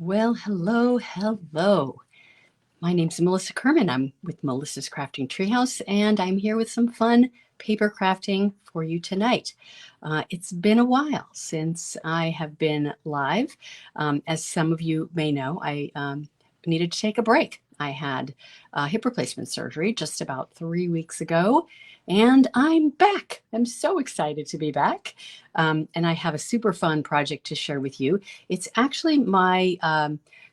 Well, hello, hello. My name's Melissa Kerman. I'm with Melissa's Crafting Treehouse, and I'm here with some fun paper crafting for you tonight. It's been a while since I have been live. As some of you may know, I needed to take a break. I had hip replacement surgery just about 3 weeks ago, and I'm back. I'm so excited to be back. And I have a super fun project to share with you. It's actually my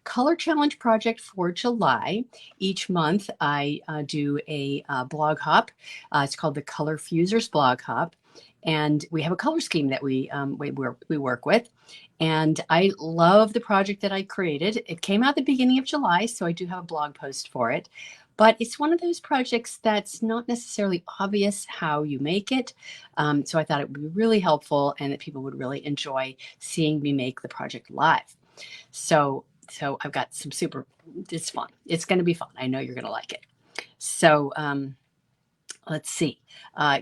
color challenge project for July. Each month I do a blog hop. It's called the Color Fusers blog hop. And we have a color scheme that we work with. And I love the project that I created. It came out the beginning of July, so I do have a blog post for it. But it's one of those projects that's not necessarily obvious how you make it. So I thought it would be really helpful and that people would really enjoy seeing me make the project live. So I've got some it's fun. It's going to be fun. I know you're going to like it. So let's see.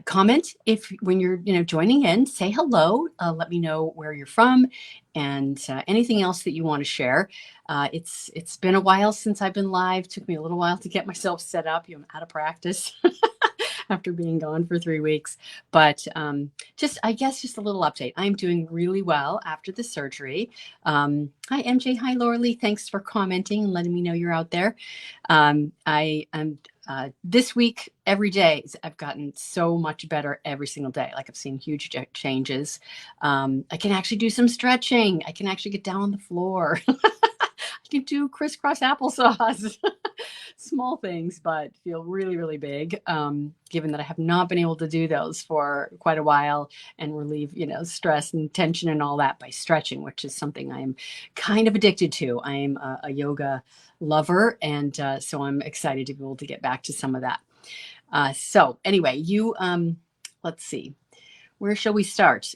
Comment if when you're joining in, say hello. Let me know where you're from and anything else that you want to share. It's been a while since I've been live. Took me a little while to get myself set up. I'm out of practice. After being gone for 3 weeks. But I guess just a little update. I'm doing really well after the surgery. Hi, MJ. Hi, Laura Lee. Thanks for commenting and letting me know you're out there. I am this week, every day, I've gotten so much better every single day. Like I've seen huge changes. I can actually do some stretching. I can actually get down on the floor. I can do crisscross applesauce. Small things, but feel really, really big, given that I have not been able to do those for quite a while and relieve, stress and tension and all that by stretching, which is something I'm kind of addicted to. I'm a yoga lover, and so I'm excited to be able to get back to some of that. So anyway, let's see. Where shall we start?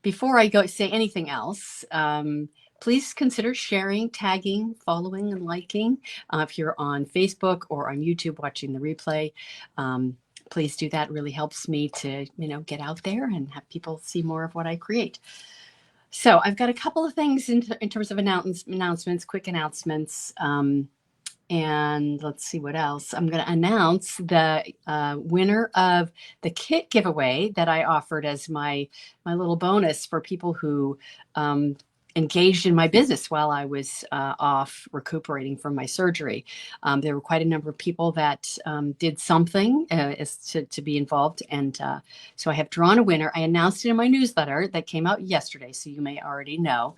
Before I go say anything else, please consider sharing, tagging, following, and liking. If you're on Facebook or on YouTube watching the replay, please do that. It really helps me to, get out there and have people see more of what I create. So I've got a couple of things in terms of announcements, quick announcements. And let's see what else. I'm going to announce the winner of the kit giveaway that I offered as my little bonus for people who engaged in my business while I was off recuperating from my surgery. There were quite a number of people that did something to be involved. And so I have drawn a winner. I announced it in my newsletter that came out yesterday, so you may already know.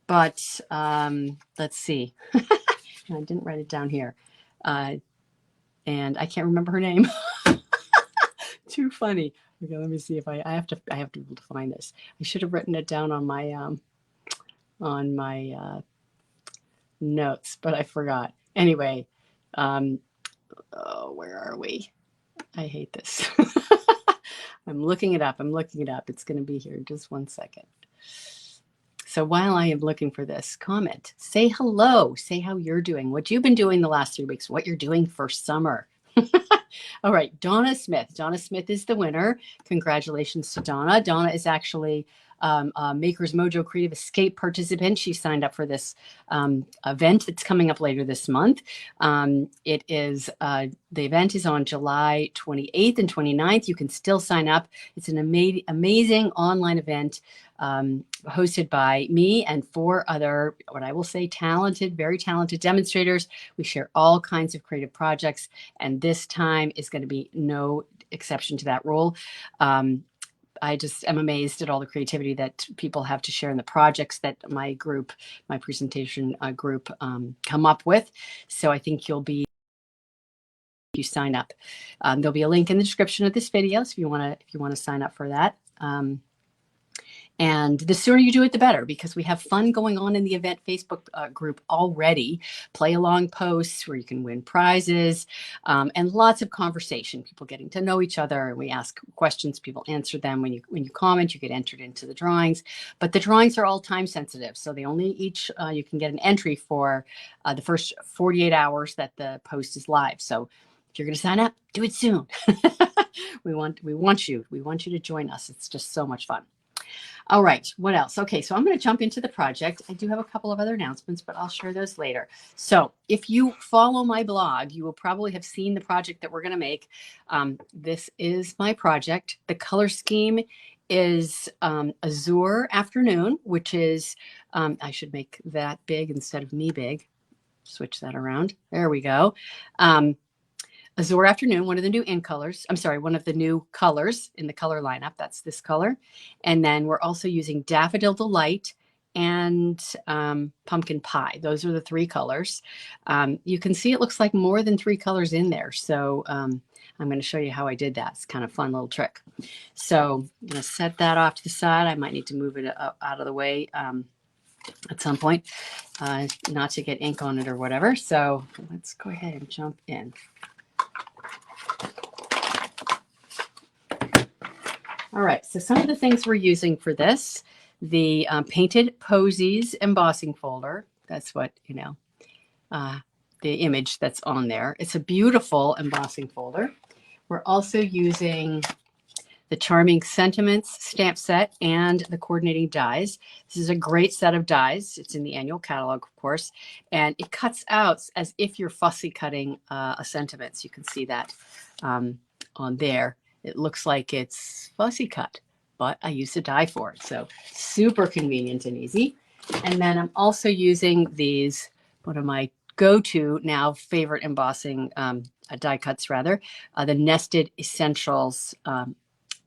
But let's see. I didn't write it down here. And I can't remember her name. Too funny. Okay, let me see if I have to be able to find this. I should have written it down on my notes, but I forgot. Anyway, where are we? I hate this. I'm looking it up. It's going to be here. Just 1 second. So while I am looking for this, comment, say hello, say how you're doing, what you've been doing the last 3 weeks, what you're doing for summer. All right, Donna Smith. Donna Smith is the winner. Congratulations to Donna. Donna is actually a Maker's Mojo Creative Escape participant. She signed up for this event that's coming up later this month. The event is on July 28th and 29th. You can still sign up. It's an amazing online event hosted by me and 4 other, what I will say, very talented demonstrators. We share all kinds of creative projects, and this time is going to be no exception to that rule. I just am amazed at all the creativity that people have to share in the projects that my presentation group come up with. So I think you sign up. There'll be a link in the description of this video, so if you want to sign up for that. And the sooner you do it, the better, because we have fun going on in the event Facebook group already. Play along posts where you can win prizes, and lots of conversation, people getting to know each other. We ask questions, people answer them. When you comment, you get entered into the drawings. But the drawings are all time sensitive, so they only you can get an entry for the first 48 hours that the post is live. So if you're going to sign up, do it soon. We want you to join us. It's just so much fun. All right, what else? Okay, so I'm going to jump into the project. I do have a couple of other announcements, but I'll share those later. So if you follow my blog, you will probably have seen the project that we're going to make. This is my project. The color scheme is Azure Afternoon, which is, I should make that big instead of me big. Switch that around. There we go. Azure Afternoon, one of the new in colors. I'm sorry, one of the new colors in the color lineup. That's this color. And then we're also using Daffodil Delight and Pumpkin Pie. Those are the three colors. You can see it looks like more than three colors in there. So I'm going to show you how I did that. It's kind of a fun little trick. So I'm going to set that off to the side. I might need to move it out of the way at some point, not to get ink on it or whatever. So let's go ahead and jump in. All right, so some of the things we're using for this, the Painted Posies embossing folder. That's what, the image that's on there. It's a beautiful embossing folder. We're also using the Charming Sentiments stamp set and the coordinating dies. This is a great set of dies. It's in the annual catalog, of course, and it cuts out as if you're fussy cutting a sentiment. So you can see that on there. It looks like it's fussy cut, but I used a die for it. So super convenient and easy. And then I'm also using these, one of my go-to now favorite embossing die cuts rather, the Nested Essentials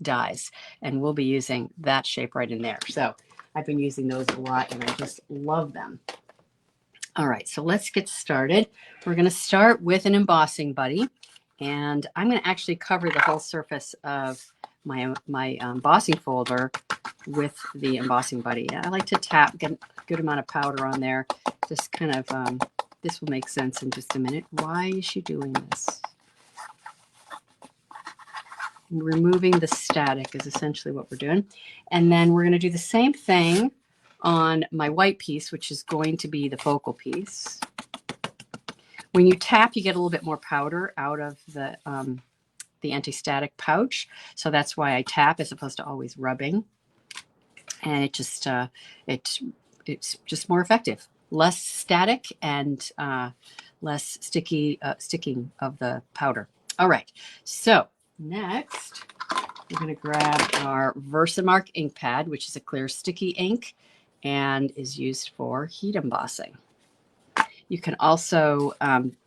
dies. And we'll be using that shape right in there. So I've been using those a lot and I just love them. All right, so let's get started. We're going to start with an embossing buddy. And I'm going to actually cover the whole surface of my embossing folder with the embossing buddy. I like to tap, get a good amount of powder on there. Just kind of, this will make sense in just a minute. Why is she doing this? Removing the static is essentially what we're doing. And then we're going to do the same thing on my white piece, which is going to be the focal piece. When you tap, you get a little bit more powder out of the anti-static pouch. So that's why I tap as opposed to always rubbing. And it just, it's just more effective. Less static and less sticking of the powder. All right. So next, we're going to grab our Versamark ink pad, which is a clear sticky ink and is used for heat embossing. You can also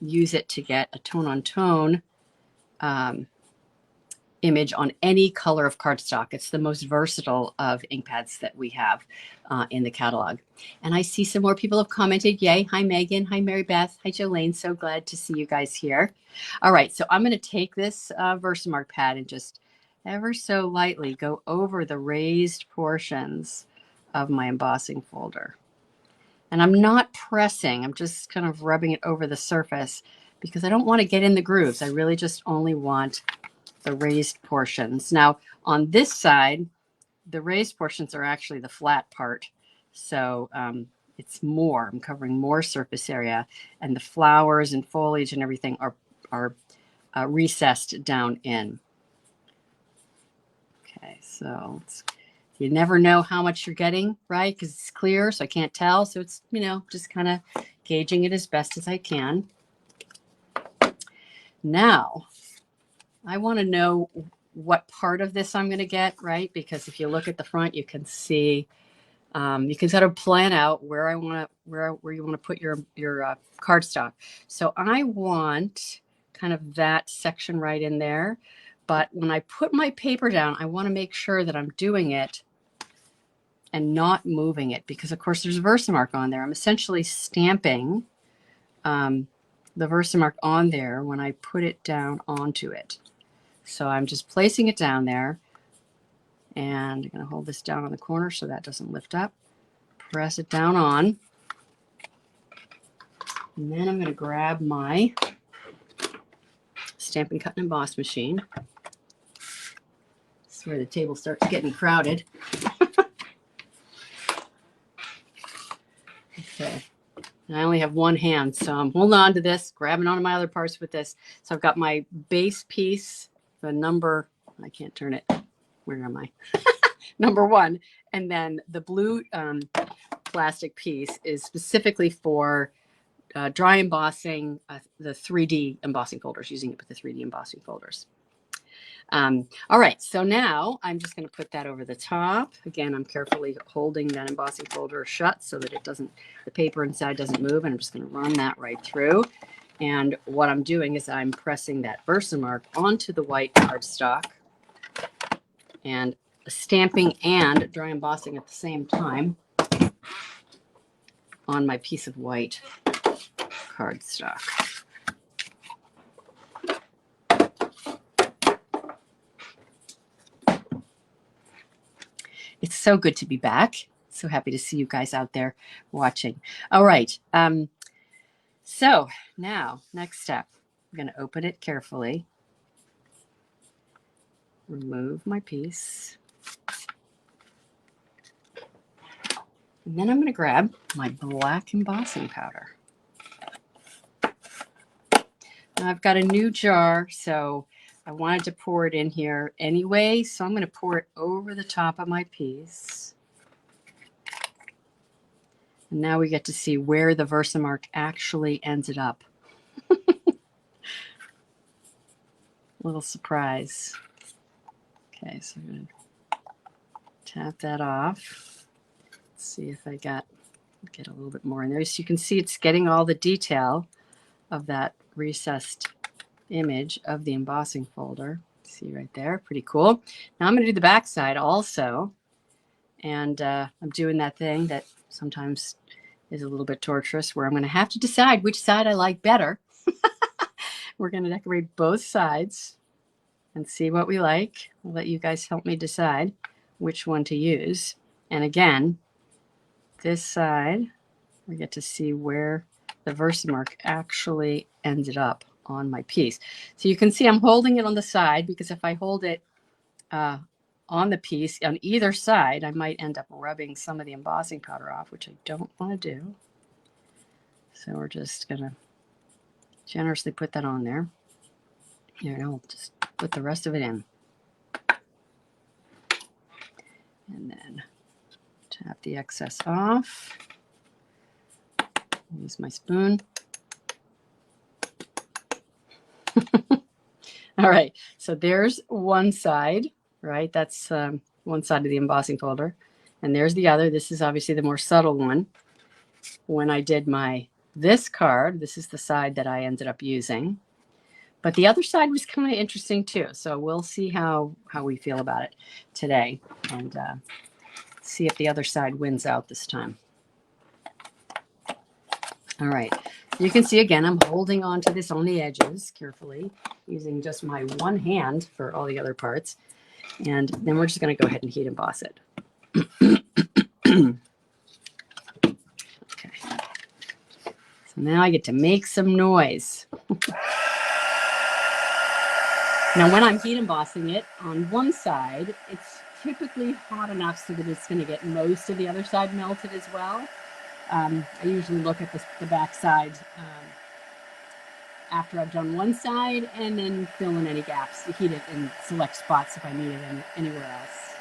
use it to get a tone-on-tone image on any color of cardstock. It's the most versatile of ink pads that we have in the catalog. And I see some more people have commented. Yay. Hi, Megan. Hi, Mary Beth. Hi, Jolene. So glad to see you guys here. All right. So I'm going to take this Versamark pad and just ever so lightly go over the raised portions of my embossing folder. And I'm not pressing, I'm just kind of rubbing it over the surface because I don't want to get in the grooves. I really just only want the raised portions. Now, on this side, the raised portions are actually the flat part. So it's more, I'm covering more surface area. And the flowers and foliage and everything are recessed down in. Okay, so you never know how much you're getting, right? Because it's clear, so I can't tell. So it's, just kind of gauging it as best as I can. Now, I want to know what part of this I'm going to get, right? Because if you look at the front, you can see, you can sort of plan out where you want to put your cardstock. So I want kind of that section right in there. But when I put my paper down, I want to make sure that I'm doing it and not moving it because, of course, there's a Versamark on there. I'm essentially stamping the Versamark on there when I put it down onto it. So I'm just placing it down there, and I'm going to hold this down on the corner so that doesn't lift up. Press it down on. And then I'm going to grab my Stampin' Cut and Emboss machine. This is where the table starts getting crowded. Okay. And I only have one hand, so I'm holding on to this, grabbing onto my other parts with this. So I've got my base piece, the number, I can't turn it. Where am I? number one. And then the blue plastic piece is specifically for dry embossing the 3D embossing folders, using it with the 3D embossing folders. All right, so now I'm just going to put that over the top. Again, I'm carefully holding that embossing folder shut so that it doesn't, the paper inside doesn't move, and I'm just going to run that right through. And what I'm doing is I'm pressing that Versamark onto the white cardstock and stamping and dry embossing at the same time on my piece of white cardstock. It's so good to be back. So happy to see you guys out there watching. All right. So now, next step, I'm going to open it carefully. Remove my piece. And then I'm going to grab my black embossing powder. Now I've got a new jar, so I wanted to pour it in here anyway, so I'm going to pour it over the top of my piece. And now we get to see where the Versamark actually ended up. Little surprise. Okay, so I'm going to tap that off. Let's see if I get a little bit more in there. So you can see it's getting all the detail of that recessed image of the embossing folder. See right there, pretty cool. Now I'm going to do the back side also, and I'm doing that thing that sometimes is a little bit torturous, where I'm going to have to decide which side I like better. We're going to decorate both sides and see what we like. I'll let you guys help me decide which one to use. And again, this side, we get to see where the Versamark actually ended up on my piece. So you can see I'm holding it on the side, because if I hold it on the piece on either side, I might end up rubbing some of the embossing powder off, which I don't want to do. So we're just going to generously put that on there. Here, and I'll just put the rest of it in. And then tap the excess off. Use my spoon. All right, so there's one side, right? That's one side of the embossing folder. And there's the other. This is obviously the more subtle one. When I did this card, this is the side that I ended up using. But the other side was kind of interesting too. So we'll see how we feel about it today, and see if the other side wins out this time. All right. You can see, again, I'm holding on to this on the edges carefully, using just my one hand for all the other parts. And then we're just going to go ahead and heat emboss it. Okay. So now I get to make some noise. Now, when I'm heat embossing it on one side, it's typically hot enough so that it's going to get most of the other side melted as well. I usually look at the back side after I've done one side, and then fill in any gaps, heat it in select spots if I need it anywhere else.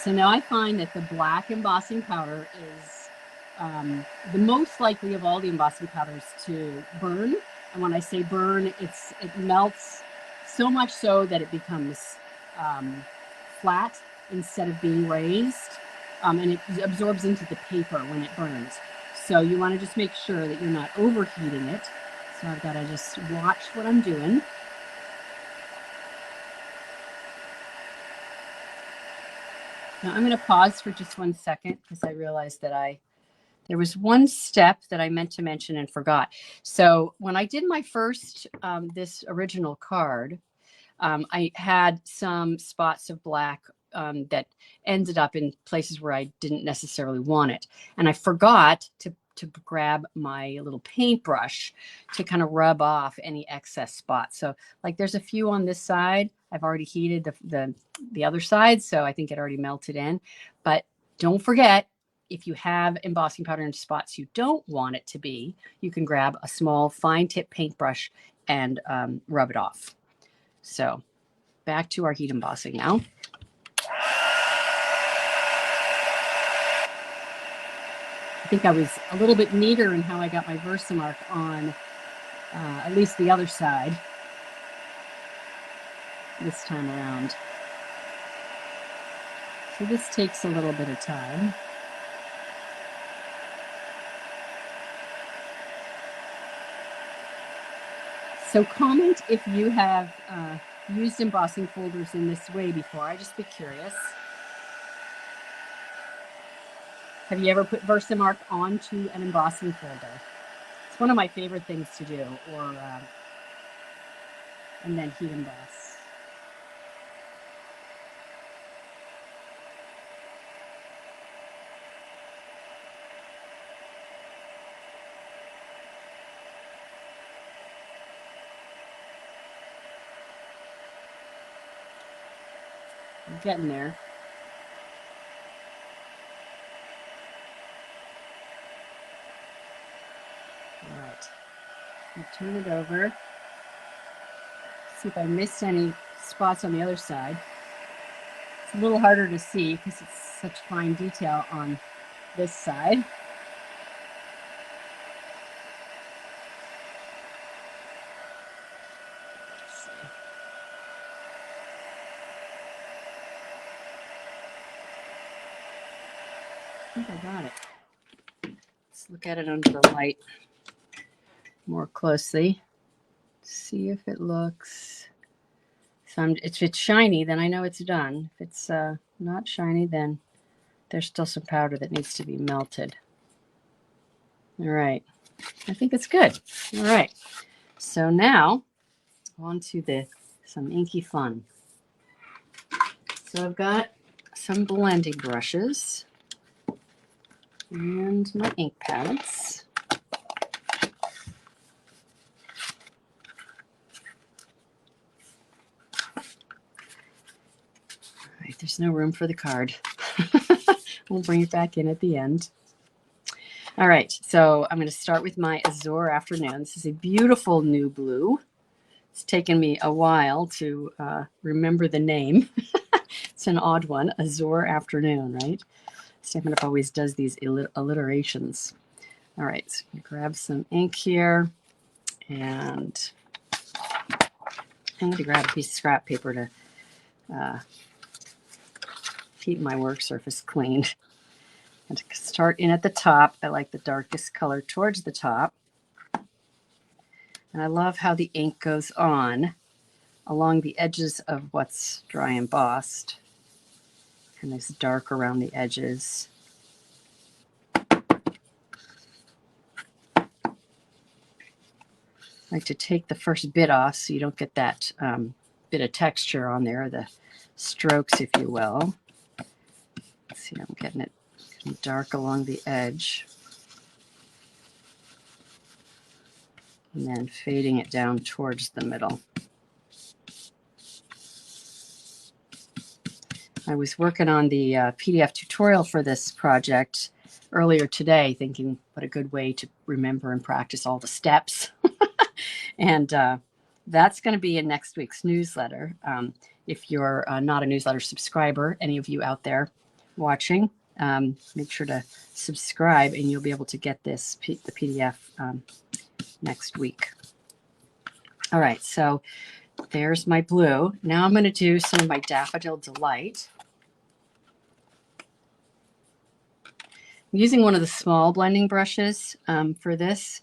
So now I find that the black embossing powder is the most likely of all the embossing powders to burn. And when I say burn, it melts so much so that it becomes flat instead of being raised, and it absorbs into the paper when it burns. So you want to just make sure that you're not overheating it. So I've got to just watch what I'm doing. Now I'm going to pause for just 1 second, because I realized that there was one step that I meant to mention and forgot. So when I did my first, this original card, I had some spots of black that ended up in places where I didn't necessarily want it. And I forgot to grab my little paintbrush to kind of rub off any excess spots. So like there's a few on this side. I've already heated the other side, so I think it already melted in. But don't forget, if you have embossing powder in spots you don't want it to be, you can grab a small fine tip paintbrush and rub it off. So back to our heat embossing now. I think I was a little bit neater in how I got my Versamark on at least the other side this time around. So this takes a little bit of time. So comment if you have used embossing folders in this way before. I'd just be curious. Have you ever put Versamark onto an embossing folder? It's one of my favorite things to do, or and then heat emboss. I'm getting there. All right, I'll turn it over. See if I missed any spots on the other side. It's a little harder to see because it's such fine detail on this side. I think I got it. Let's look at it under the light more closely. See if it looks. So if it's shiny, then I know it's done. If it's not shiny, then there's still some powder that needs to be melted. All right. I think it's good. All right. So now on to some inky fun. So I've got some blending brushes and my ink pads. All right, there's no room for the card. We'll bring it back in at the end. All right, so I'm going to start with my Azure Afternoon. This is a beautiful new blue. It's taken me a while to remember the name. It's an odd one, Azure Afternoon, right? Stampin' Up always does these alliterations. All right, so you grab some ink here, and I'm going to grab a piece of scrap paper to keep my work surface clean. And to start in at the top, I like the darkest color towards the top. And I love how the ink goes on along the edges of what's dry embossed. And it's dark around the edges. I like to take the first bit off so you don't get that bit of texture on there, the strokes, if you will. Let's see, I'm getting it dark along the edge. And then fading it down towards the middle. I was working on the PDF tutorial for this project earlier today, thinking what a good way to remember and practice all the steps. And that's going to be in next week's newsletter. If you're not a newsletter subscriber, any of you out there watching, make sure to subscribe and you'll be able to get the PDF next week. All right, so there's my blue. Now I'm going to do some of my Daffodil Delight. I'm using one of the small blending brushes for this.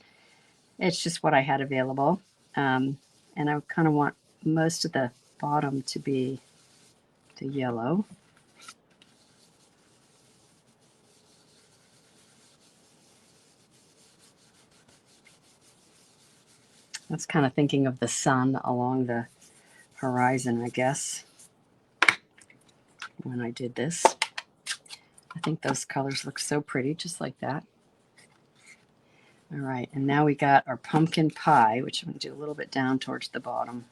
It's just what I had available. And I kind of want most of the bottom to be the yellow. That's kind of thinking of the sun along the horizon, I guess, when I did this. I think those colors look so pretty, just like that. All right, and now we got our pumpkin pie, which I'm going to do a little bit down towards the bottom.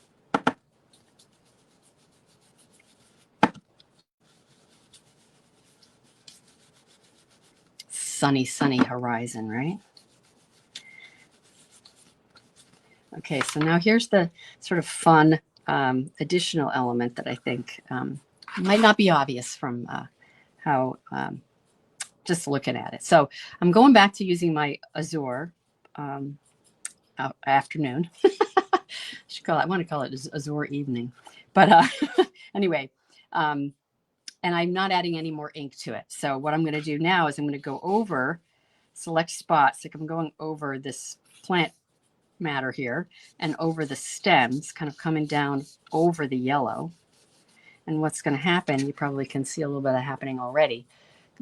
Sunny, sunny horizon, right? Okay, so now here's the sort of fun additional element that I think might not be obvious from how just looking at it. So I'm going back to using my Azure afternoon. I want to call it Azure evening. But anyway, and I'm not adding any more ink to it. So what I'm going to do now is I'm going to go over select spots. Like I'm going over this plant matter here and over the stems, kind of coming down over the yellow. And what's going to happen, you probably can see a little bit of happening already.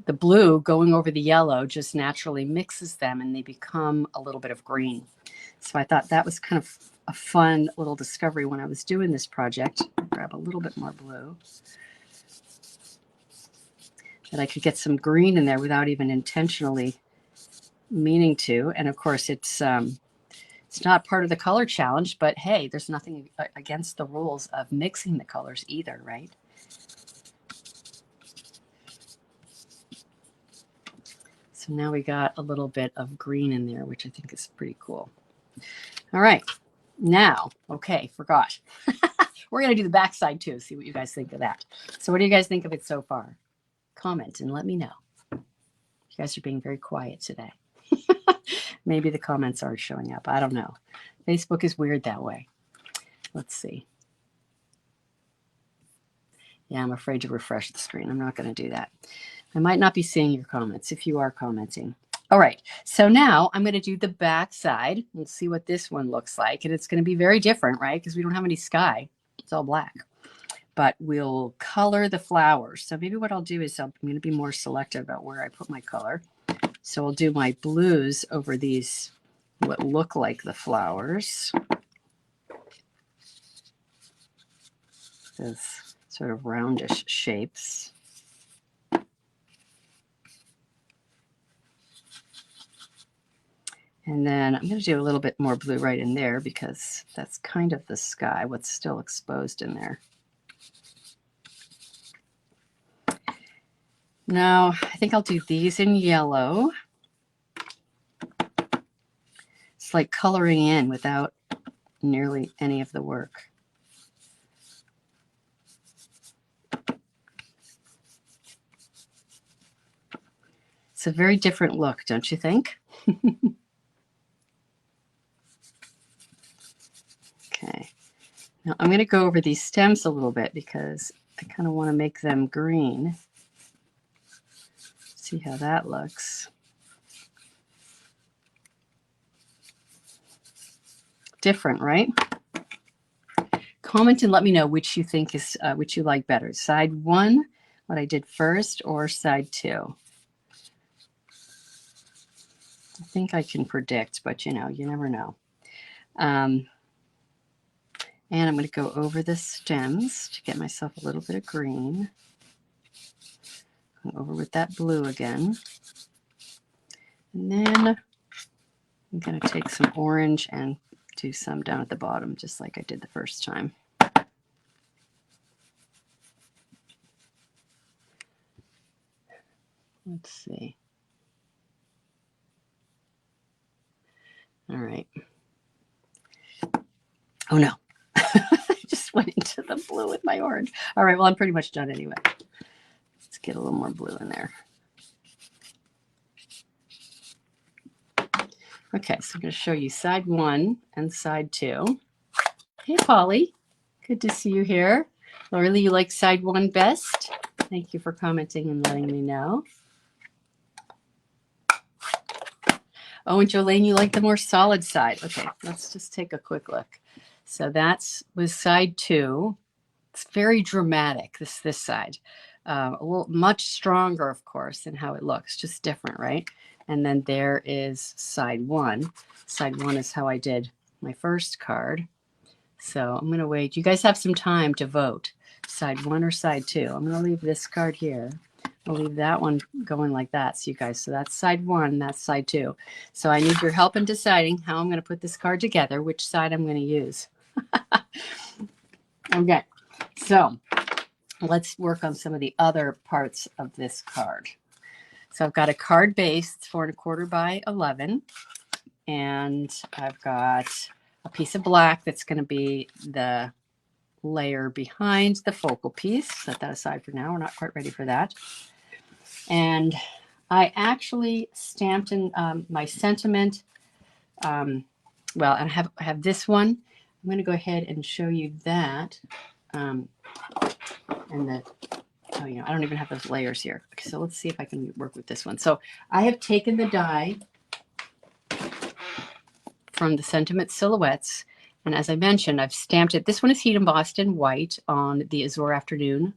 The blue going over the yellow just naturally mixes them and they become a little bit of green. So I thought that was kind of a fun little discovery when I was doing this project. I'll grab a little bit more blue. That I could get some green in there without even intentionally meaning to. And of course it's not part of the color challenge, but hey, there's nothing against the rules of mixing the colors either, right? So now we got a little bit of green in there, which I think is pretty cool. All right, now, okay, forgot. We're going to do the backside too, see what you guys think of that. So what do you guys think of it so far? Comment and let me know. You guys are being very quiet today. Maybe the comments aren't showing up. I don't know. Facebook is weird that way. Let's see. Yeah, I'm afraid to refresh the screen. I'm not going to do that. I might not be seeing your comments if you are commenting. All right. So now I'm going to do the back side and see what this one looks like. And it's going to be very different, right? Because we don't have any sky. It's all black. But we'll color the flowers. So maybe what I'll do is I'm going to be more selective about where I put my color. So I'll do my blues over these, what look like the flowers. Those sort of roundish shapes. And then I'm going to do a little bit more blue right in there because that's kind of the sky, what's still exposed in there. Now, I think I'll do these in yellow. It's like coloring in without nearly any of the work. It's a very different look, don't you think? Okay. Now I'm going to go over these stems a little bit because I kind of want to make them green. See how that looks. Different, right? Comment and let me know which you think is which you like better. Side one, what I did first, or side two. I think I can predict, but you know, you never know. And I'm going to go over the stems to get myself a little bit of green. Go over with that blue again. And then I'm going to take some orange and do some down at the bottom, just like I did the first time. Let's see. All right. Oh no. I just went into the blue with my orange. All right, well, I'm pretty much done anyway. Let's get a little more blue in there. Okay, so I'm going to show you side one and side two. Hey, Polly. Good to see you here. Lorelei, you like side one best? Thank you for commenting and letting me know. Oh, and Jolene, you like the more solid side. Okay, let's just take a quick look. So that was side two. It's very dramatic, this side. A little much stronger, of course, than how it looks, just different, right? And then there is side one. Side one is how I did my first card. So I'm going to wait. You guys have some time to vote. Side one or side two. I'm going to leave this card here. I'll leave that one going like that. So you guys, so that's side one, that's side two. So I need your help in deciding how I'm going to put this card together, which side I'm going to use. Okay, so let's work on some of the other parts of this card. So I've got a card base. It's 4 1/4 by 11. And I've got a piece of black that's going to be the layer behind the focal piece. Set that aside for now. We're not quite ready for that. And I actually stamped in my sentiment. Well, and I have this one. I'm going to go ahead and show you that. And the, oh, you know, I don't even have those layers here. Okay, so let's see if I can work with this one. So I have taken the die from the Sentiment Silhouettes, and as I mentioned, I've stamped it. This one is heat embossed in white on the Azure Afternoon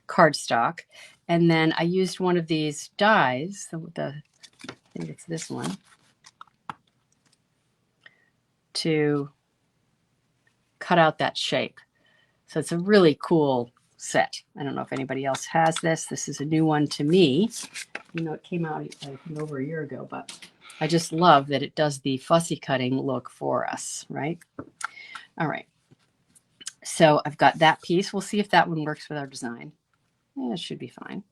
cardstock. And then I used one of these dies, I think it's this one, to cut out that shape. So it's a really cool set. I don't know if anybody else has this. This is a new one to me. You know, it came out, I think, over a year ago, but I just love that it does the fussy cutting look for us, right? All right. So I've got that piece. We'll see if that one works with our design. Yeah, it should be fine.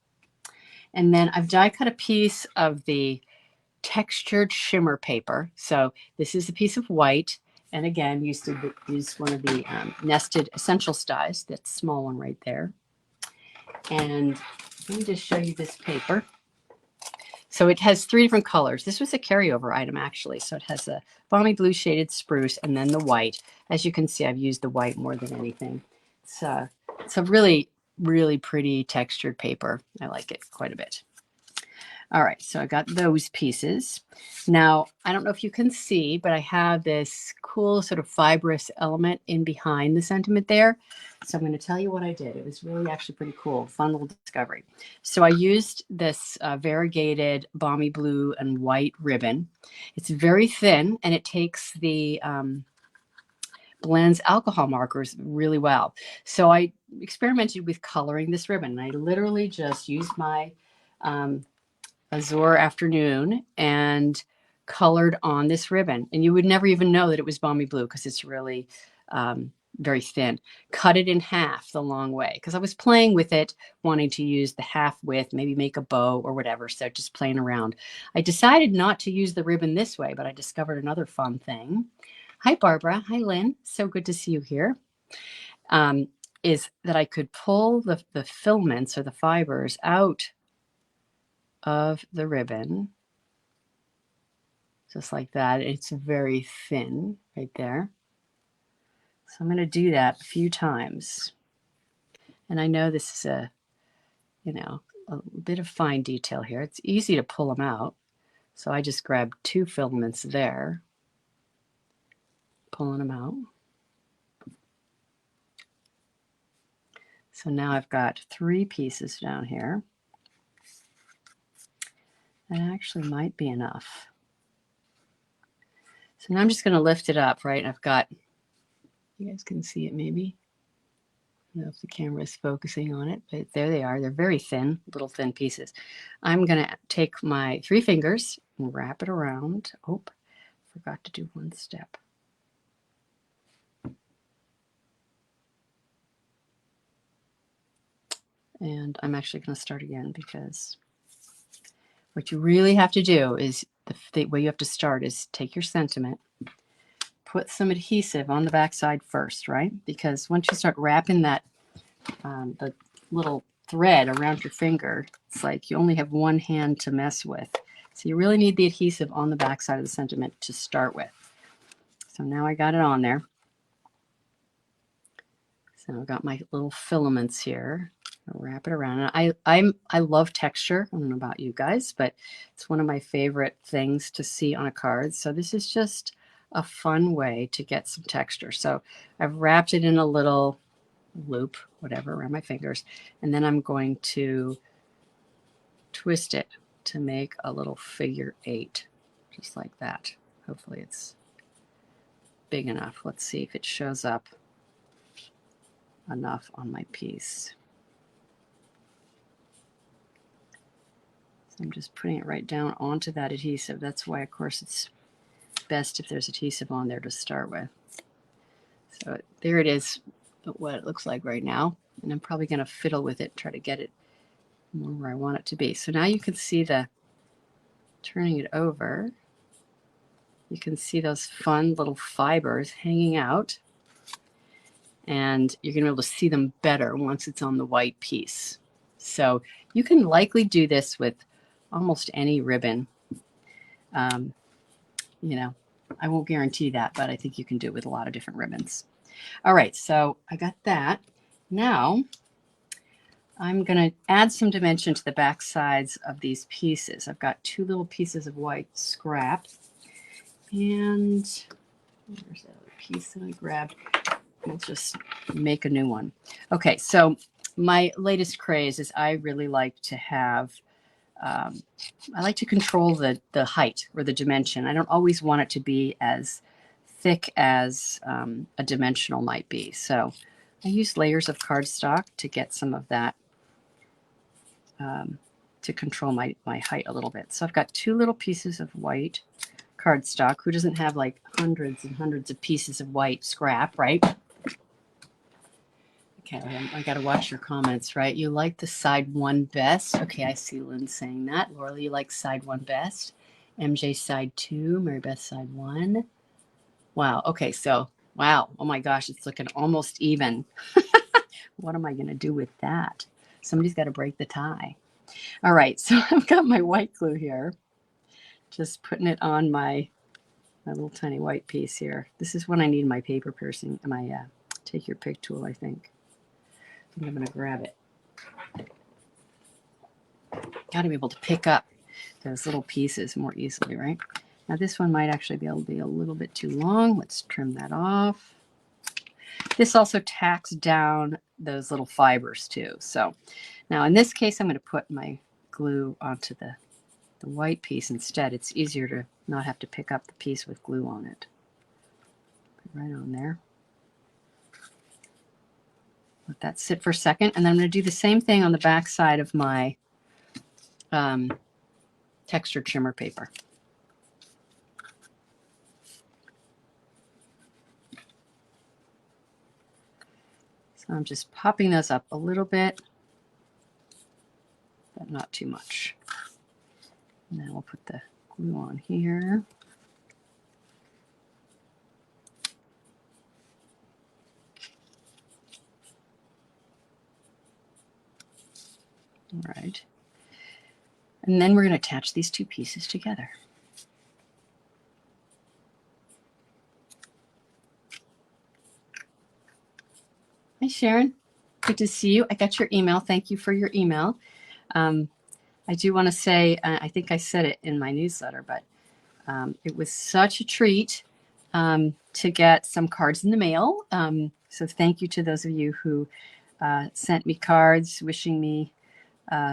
And then I've die cut a piece of the textured shimmer paper. So this is a piece of white. And again, used one of the nested essentials dies, that small one right there. And let me just show you this paper. So it has 3 different colors. This was a carryover item, actually. So it has a balmy blue shaded spruce and then the white. As you can see, I've used the white more than anything. It's a really, really pretty textured paper. I like it quite a bit. All right, so I got those pieces. Now, I don't know if you can see, but I have this cool sort of fibrous element in behind the sentiment there. So I'm going to tell you what I did. It was really actually pretty cool, fun little discovery. So I used this variegated balmy blue and white ribbon. It's very thin, and it takes the blends alcohol markers really well. So I experimented with coloring this ribbon. I literally just used my Azure Afternoon and colored on this ribbon. And you would never even know that it was balmy blue because it's really very thin. Cut it in half the long way because I was playing with it, wanting to use the half width, maybe make a bow or whatever. So just playing around. I decided not to use the ribbon this way, but I discovered another fun thing. Hi, Barbara. Hi, Lynn. So good to see you here. Is that I could pull the filaments or the fibers out of the ribbon, just like that. It's very thin right there. So I'm going to do that a few times. And I know this is a bit of fine detail here. It's easy to pull them out. So I just grabbed 2 filaments there, pulling them out. So now I've got 3 pieces down here. That actually might be enough. So now I'm just going to lift it up, right? I've got, you guys can see it maybe. I don't know if the camera is focusing on it, but there they are. They're very thin, little thin pieces. I'm going to take my 3 fingers and wrap it around. Oh, forgot to do one step. And I'm actually going to start again because what you really have to do is, the way you have to start is take your sentiment, put some adhesive on the back side first, right? Because once you start wrapping that, the little thread around your finger, it's like you only have one hand to mess with. So you really need the adhesive on the back side of the sentiment to start with. So now I got it on there. So I've got my little filaments here. I'll wrap it around. And I love texture. I don't know about you guys, but it's one of my favorite things to see on a card. So this is just a fun way to get some texture. So I've wrapped it in a little loop, whatever, around my fingers. And then I'm going to twist it to make a little figure 8, just like that. Hopefully it's big enough. Let's see if it shows up enough on my piece. So I'm just putting it right down onto that adhesive. That's why, of course, it's best if there's adhesive on there to start with. So there it is, what it looks like right now. And I'm probably going to fiddle with it, try to get it more where I want it to be. So now you can see turning it over, you can see those fun little fibers hanging out. and you're going to be able to see them better once it's on the white piece. So you can likely do this with almost any ribbon. You know, I won't guarantee that, but I think you can do it with a lot of different ribbons. All right, so I got that. Now I'm going to add some dimension to the back sides of these pieces. I've got 2 little pieces of white scrap, and there's that other piece that I grabbed. We'll just make a new one. Okay, so my latest craze is I really like to have, I like to control the height or the dimension. I don't always want it to be as thick as a dimensional might be. So I use layers of cardstock to get some of that, to control my height a little bit. So I've got 2 little pieces of white cardstock. Who doesn't have like hundreds and hundreds of pieces of white scrap, right? Okay, I got to watch your comments, right? You like the side 1 best. Okay, I see Lynn saying that. Laura, you like side 1 best. MJ side 2. Mary Beth side 1. Wow. Okay, so wow. Oh my gosh, it's looking almost even. What am I going to do with that? Somebody's got to break the tie. All right, so I've got my white glue here. Just putting it on my little tiny white piece here. This is when I need my paper piercing, my take your pick tool, I think. I'm going to grab it. Got to be able to pick up those little pieces more easily, right? Now this one might actually be able to be a little bit too long. Let's trim that off. This also tacks down those little fibers too. So now in this case, I'm going to put my glue onto the white piece instead. It's easier to not have to pick up the piece with glue on it. Put right on there. Let that sit for a second, and then I'm going to do the same thing on the back side of my textured shimmer paper. So I'm just popping those up a little bit, but not too much. And then we'll put the glue on here. All right. And then we're going to attach these 2 pieces together. Hi, Sharon. Good to see you. I got your email. Thank you for your email. I do want to say, I think I said it in my newsletter, but it was such a treat to get some cards in the mail. So thank you to those of you who sent me cards wishing me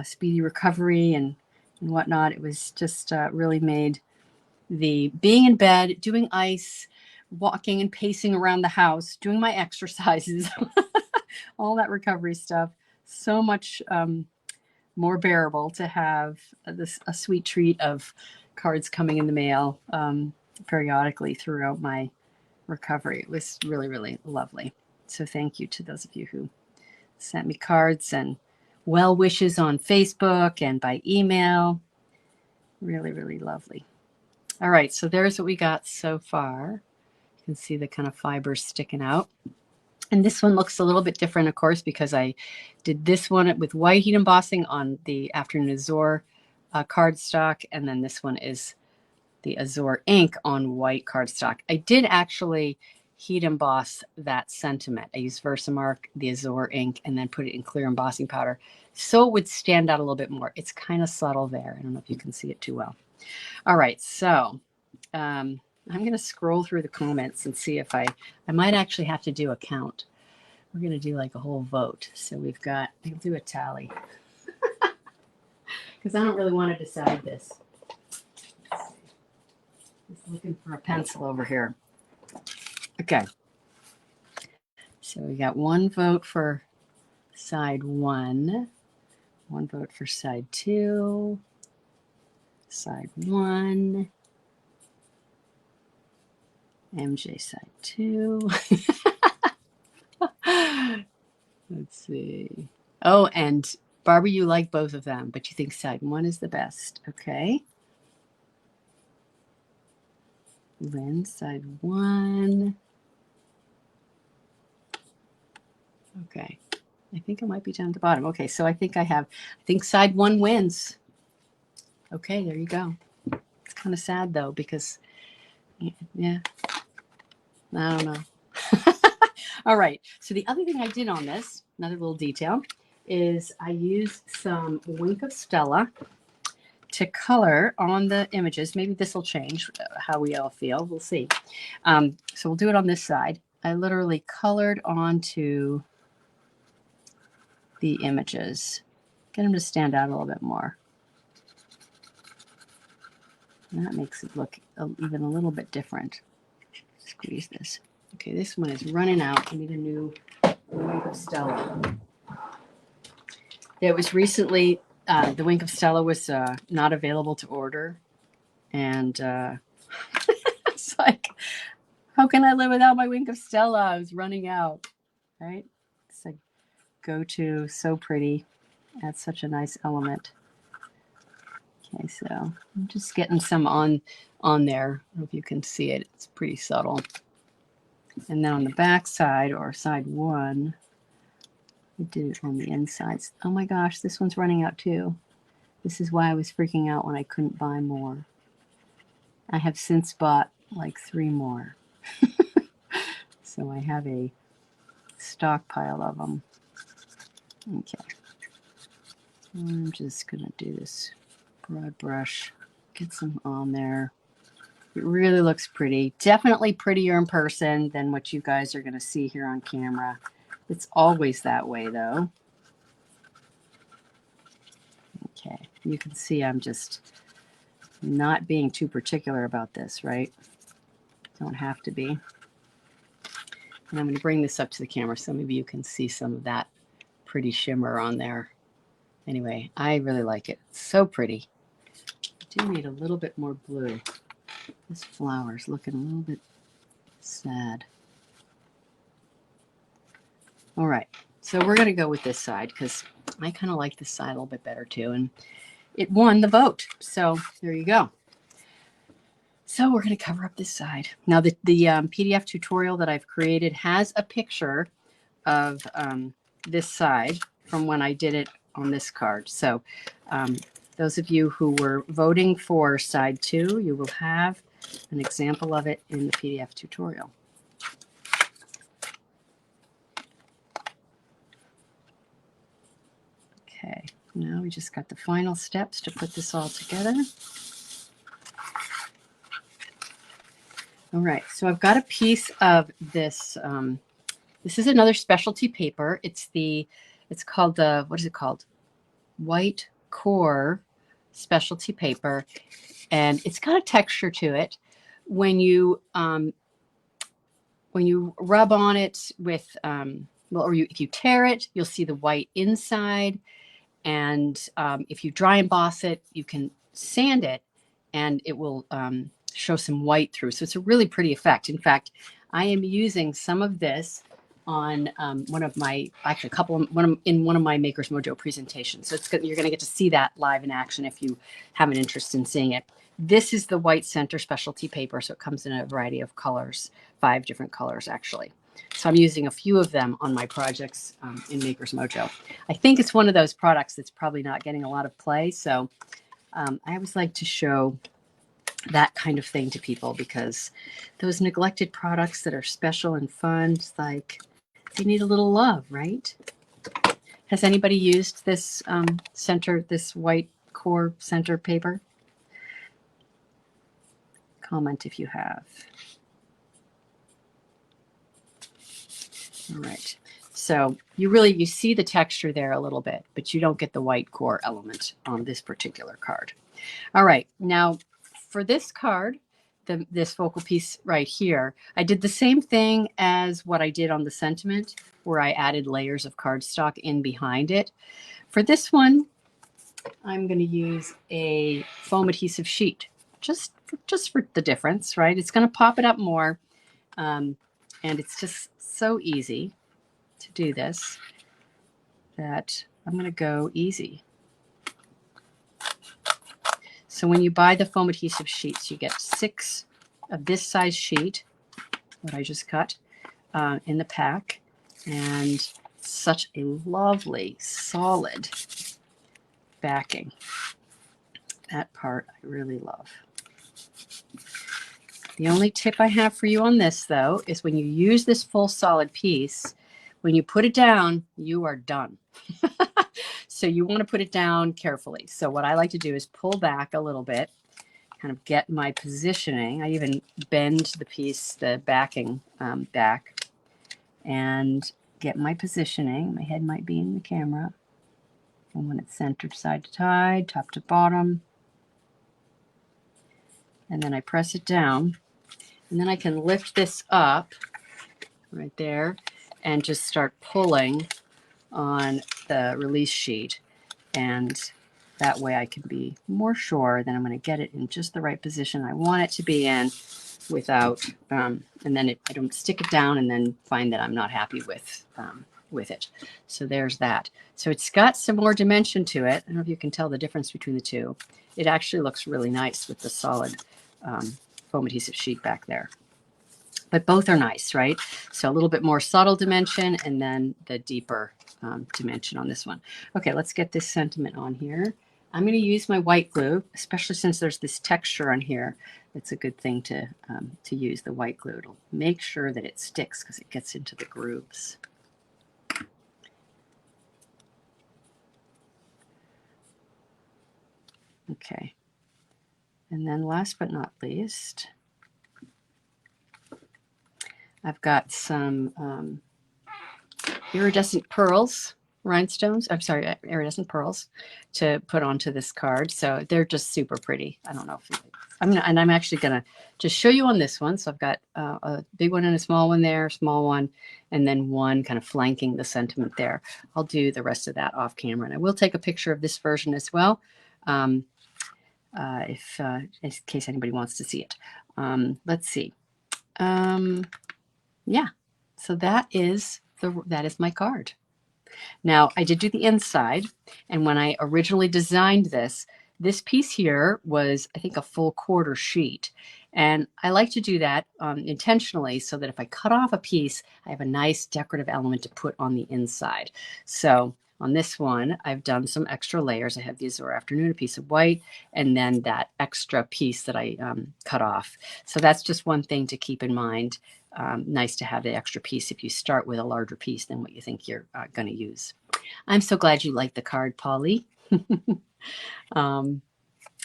speedy recovery and whatnot. It was just really made the being in bed, doing ice, walking and pacing around the house, doing my exercises, all that recovery stuff, so much more bearable to have a sweet treat of cards coming in the mail periodically throughout my recovery. It was really, really lovely. So thank you to those of you who sent me cards and well wishes on Facebook and by email. Really, really lovely. All right, so there's what we got so far. You can see the kind of fibers sticking out. And this one looks a little bit different, of course, because I did this one with white heat embossing on the Afternoon Azure cardstock, and then this one is the Azure ink on white cardstock. I did actually heat emboss that sentiment. I used Versamark, the Azure ink, and then put it in clear embossing powder so it would stand out a little bit more. It's kind of subtle there. I don't know if you can see it too well. All right, so I'm going to scroll through the comments and see if I might actually have to do a count. We're going to do like a whole vote. So we've got, I'll do a tally because I don't really want to decide this. Just looking for a pencil over here. Okay. So we got 1 vote for side 1, 1 vote for side 2, side 1, MJ side 2. Let's see. Oh, and Barbara, you like both of them, but you think side 1 is the best. Okay. Lynn, side 1. Okay. I think it might be down at the bottom. Okay, so I think side one wins. Okay, there you go. It's kind of sad though, because, yeah, I don't know. All right, so the other thing I did on this, another little detail, is I used some Wink of Stella to color on the images. Maybe this will change how we all feel. We'll see. So we'll do it on this side. I literally colored onto the images. Get them to stand out a little bit more. And that makes it look even a little bit different. Squeeze this. Okay, this one is running out. I need a new Wink of Stella. It was recently, the Wink of Stella was not available to order. And it's like, how can I live without my Wink of Stella? I was running out, right? It's a go-to, so pretty. That's such a nice element. Okay, so I'm just getting some on there. I don't know if you can see it. It's pretty subtle. And then on the back side, or side one, I did it on the insides. Oh my gosh, this one's running out too. This is why I was freaking out when I couldn't buy more. I have since bought like 3 more. So I have a stockpile of them. Okay. I'm just going to do this broad brush, get some on there. It really looks pretty. Definitely prettier in person than what you guys are going to see here on camera. It's always that way though. Okay, you can see I'm just not being too particular about this, right? Don't have to be. And I'm going to bring this up to the camera so maybe you can see some of that pretty shimmer on there. Anyway, I really like it. It's so pretty. I do need a little bit more blue. This flower's looking a little bit sad. All right, so we're going to go with this side because I kind of like this side a little bit better too. And it won the vote. So there you go. So we're going to cover up this side. Now the PDF tutorial that I've created has a picture of this side from when I did it on this card. So those of you who were voting for side 2, you will have an example of it in the PDF tutorial. Okay, now we just got the final steps to put this all together. All right, so I've got a piece of this. This is another specialty paper. It's called the, what is it called? White Core specialty paper, and it's got a texture to it. When you rub on it with, if you tear it, you'll see the white inside. And if you dry emboss it, you can sand it, and it will show some white through. So it's a really pretty effect. In fact, I am using some of this on one of my Maker's Mojo presentations. So you're going to get to see that live in action if you have an interest in seeing it. This is the white center specialty paper, so it comes in a variety of colors, 5 different colors actually. So I'm using a few of them on my projects in Maker's Mojo. I think it's one of those products that's probably not getting a lot of play, so I always like to show that kind of thing to people, because those neglected products that are special and fun, it's like they need a little love, right? Has anybody used this this white core center paper? Comment if you have. All right. So you see the texture there a little bit, but you don't get the white core element on this particular card. All right. Now for this card, this focal piece right here, I did the same thing as what I did on the sentiment, where I added layers of cardstock in behind it. For this one, I'm going to use a foam adhesive sheet, just for the difference, right? It's going to pop it up more. And it's just so easy to do this that I'm going to go easy. So when you buy the foam adhesive sheets, you get 6 of this size sheet, what I just cut, in the pack. And such a lovely, solid backing. That part I really love. The only tip I have for you on this, though, is when you use this full solid piece, when you put it down, you are done. So you want to put it down carefully. So what I like to do is pull back a little bit, kind of get my positioning. I even bend the piece, the backing back, and get my positioning. My head might be in the camera. And when it's centered side to side, top to bottom, and then I press it down, and then I can lift this up right there and just start pulling on the release sheet. And that way I can be more sure that I'm going to get it in just the right position I want it to be in without, and then I don't stick it down and then find that I'm not happy with it. So there's that. So it's got some more dimension to it. I don't know if you can tell the difference between the two. It actually looks really nice with the solid foam adhesive sheet back there. But both are nice, right? So a little bit more subtle dimension and then the deeper dimension on this one. Okay, let's get this sentiment on here. I'm going to use my white glue, especially since there's this texture on here. It's a good thing to use the white glue. It'll make sure that it sticks because it gets into the grooves. Okay, and then last but not least, I've got some iridescent pearls, rhinestones. I'm sorry, iridescent pearls to put onto this card. So they're just super pretty. I don't know if I'm actually gonna just show you on this one. So I've got a big one and a small one there, small one, and then one kind of flanking the sentiment there. I'll do the rest of that off camera, and I will take a picture of this version as well, in case anybody wants to see it. Let's see. Yeah, so that is my card. Now, I did do the inside, and when I originally designed this piece here was, I think, a full quarter sheet. And I like to do that intentionally so that if I cut off a piece, I have a nice decorative element to put on the inside. So on this one, I've done some extra layers. I have the Azure Afternoon, a piece of white, and then that extra piece that I cut off. So that's just one thing to keep in mind. Nice to have the extra piece if you start with a larger piece than what you think you're going to use. I'm so glad you liked the card, Polly. All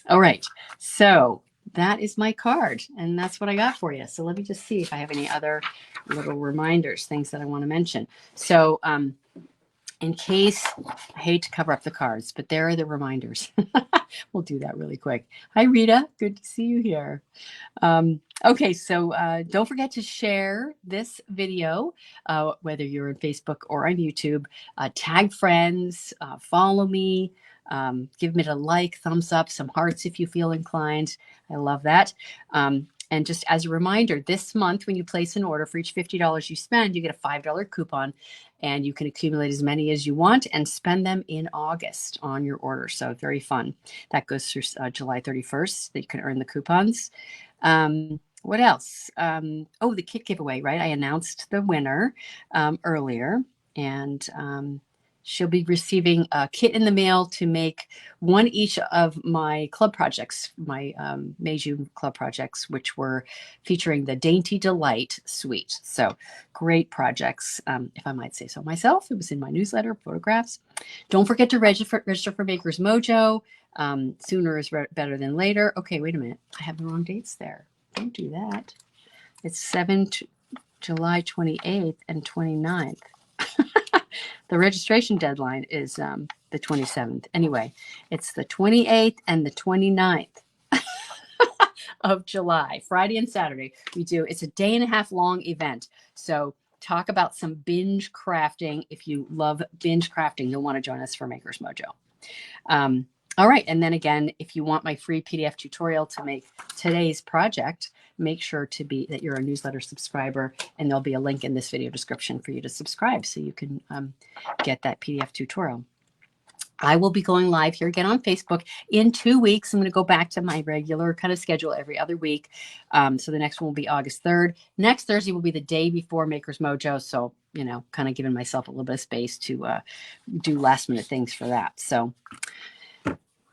right, so that is my card, and that's what I got for you. So let me just see if I have any other little reminders, things that I want to mention. So in case, I hate to cover up the cards, but there are the reminders. We'll do that really quick. Hi, Rita. Good to see you here. Okay, so don't forget to share this video, whether you're on Facebook or on YouTube. Tag friends, follow me, give me a like, thumbs up, some hearts if you feel inclined. I love that. And just as a reminder, this month when you place an order, for each $50 you spend, you get a $5 coupon, and you can accumulate as many as you want and spend them in August on your order. So very fun. That goes through July 31st. That you can earn the coupons. What else? Oh, the kit giveaway, right? I announced the winner earlier, and she'll be receiving a kit in the mail to make one each of my club projects, my May-June club projects, which were featuring the Dainty Delight suite. So great projects, if I might say so myself. It was in my newsletter, photographs. Don't forget to register for Maker's Mojo. Sooner is better than later. Okay, wait a minute. I have the wrong dates there. Don't do that. It's July 28th and 29th. The registration deadline is the 27th. Anyway, it's the 28th and the 29th of July, Friday and Saturday. It's a day and a half long event. So talk about some binge crafting. If you love binge crafting, you'll want to join us for Maker's Mojo. All right. And then again, if you want my free PDF tutorial to make today's project, make sure that you're a newsletter subscriber, and there'll be a link in this video description for you to subscribe so you can get that PDF tutorial. I will be going live here again on Facebook in 2 weeks. I'm going to go back to my regular kind of schedule every other week. So the next one will be August 3rd. Next Thursday will be the day before Maker's Mojo. So, kind of giving myself a little bit of space to do last minute things for that. So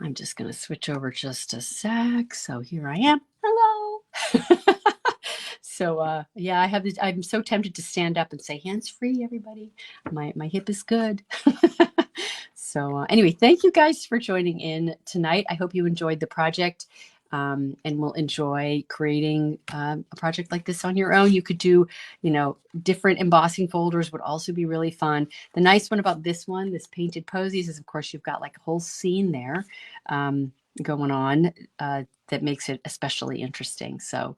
I'm just going to switch over just a sec. So here I am. Hello. So yeah, I have this. I'm so tempted to stand up and say hands free, everybody. My hip is good. So anyway, thank you guys for joining in tonight. I hope you enjoyed the project, and will enjoy creating a project like this on your own. You could do, different embossing folders would also be really fun. The nice one about this one, this Painted Posies, is of course you've got like a whole scene there going on that makes it especially interesting. So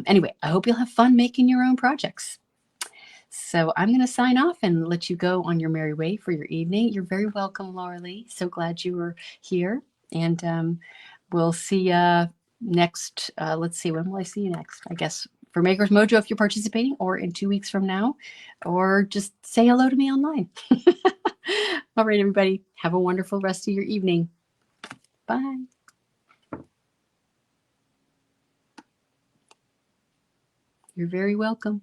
anyway, I hope you'll have fun making your own projects. So I'm going to sign off and let you go on your merry way for your evening. You're very welcome, Laura Lee. So glad you were here. And we'll see you next. Let's see, when will I see you next? I guess for Maker's Mojo if you're participating, or in 2 weeks from now, or just say hello to me online. All right, everybody. Have a wonderful rest of your evening. Bye. You're very welcome.